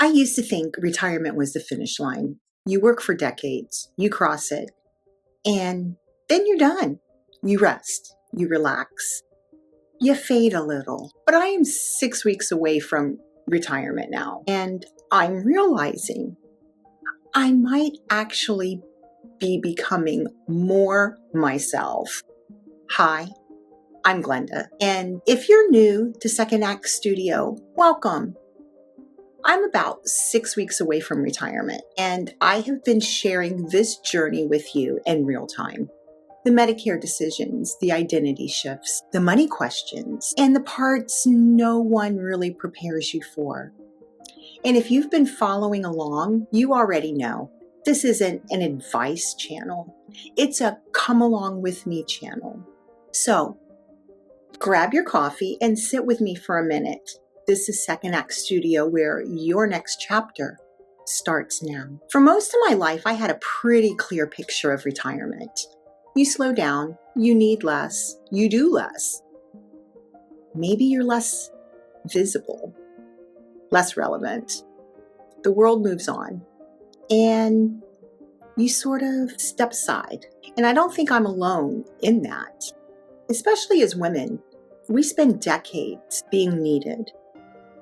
I used to think retirement was the finish line. You work for decades, you cross it, and then you're done. You rest, you relax, you fade a little. But I am 6 weeks away from retirement now, and I'm realizing I might actually be becoming more myself. Hi, I'm Glenda, and if you're new to Second Act Studio, welcome. I'm about 6 weeks away from retirement, and I have been sharing this journey with you in real time. The Medicare decisions, the identity shifts, the money questions, and the parts no one really prepares you for. And if you've been following along, you already know this isn't an advice channel. It's a come along with me channel. So grab your coffee and sit with me for a minute. This is Second Act Studio, where your next chapter starts now. For most of my life, I had a pretty clear picture of retirement. You slow down, you need less, you do less. Maybe you're less visible, less relevant. The world moves on, and you sort of step aside. And I don't think I'm alone in that. Especially as women, we spend decades being needed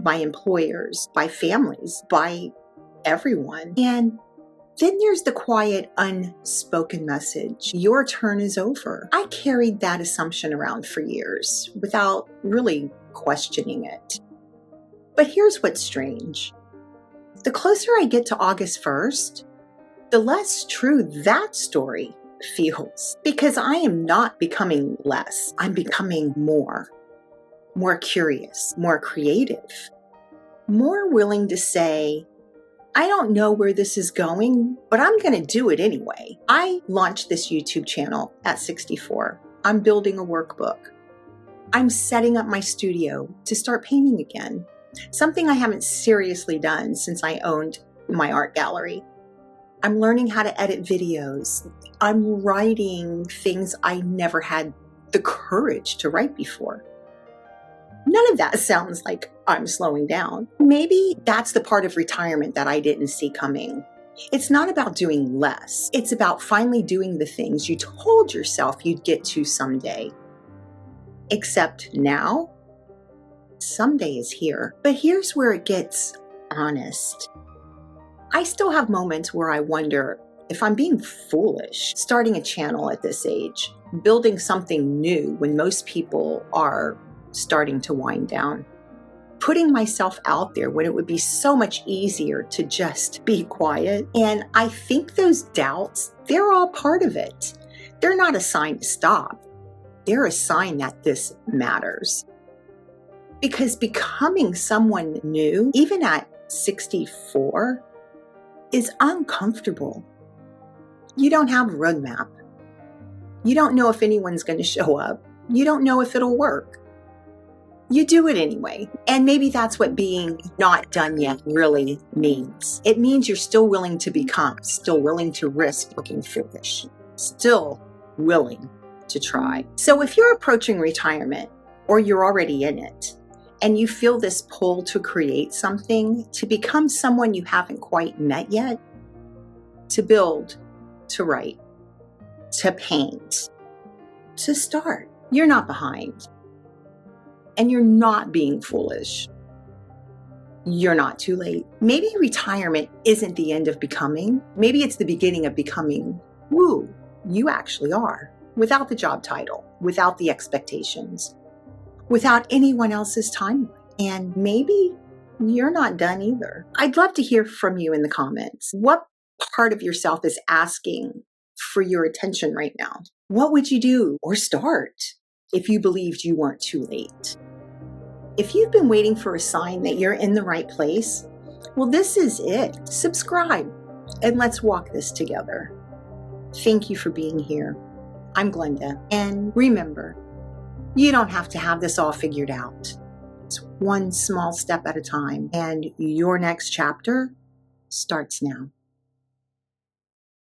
by employers, by families, by everyone. And then there's the quiet, unspoken message. Your turn is over. I carried that assumption around for years without really questioning it. But here's what's strange. The closer I get to August 1st, the less true that story feels. Because I am not becoming less. I'm becoming more curious, more creative, more willing to say, I don't know where this is going, but I'm going to do it anyway. I launched this YouTube channel at 64. I'm building a workbook. I'm setting up my studio to start painting again, something I haven't seriously done since I owned my art gallery. I'm learning how to edit videos. I'm writing things I never had the courage to write before. None of that sounds like I'm slowing down. Maybe that's the part of retirement that I didn't see coming. It's not about doing less. It's about finally doing the things you told yourself you'd get to someday. Except now, someday is here. But here's where it gets honest. I still have moments where I wonder if I'm being foolish, starting a channel at this age, building something new when most people are starting to wind down, putting myself out there when it would be so much easier to just be quiet. And I think those doubts, they're all part of it. They're not a sign to stop. They're a sign that this matters. Because becoming someone new, even at 64, is uncomfortable. You don't have a roadmap. You don't know if anyone's going to show up. You don't know if it'll work. You do it anyway. And maybe that's what being not done yet really means. It means you're still willing to become, still willing to risk looking foolish, still willing to try. So if you're approaching retirement, or you're already in it, and you feel this pull to create something, to become someone you haven't quite met yet, to build, to write, to paint, to start, you're not behind. And you're not being foolish. You're not too late. Maybe retirement isn't the end of becoming. Maybe it's the beginning of becoming who you actually are, without the job title, without the expectations, without anyone else's timeline. And maybe you're not done either. I'd love to hear from you in the comments. What part of yourself is asking for your attention right now? What would you do or start if you believed you weren't too late? If you've been waiting for a sign that you're in the right place, well, this is it. Subscribe and let's walk this together. Thank you for being here. I'm Glenda. And remember, you don't have to have this all figured out. It's one small step at a time, and your next chapter starts now.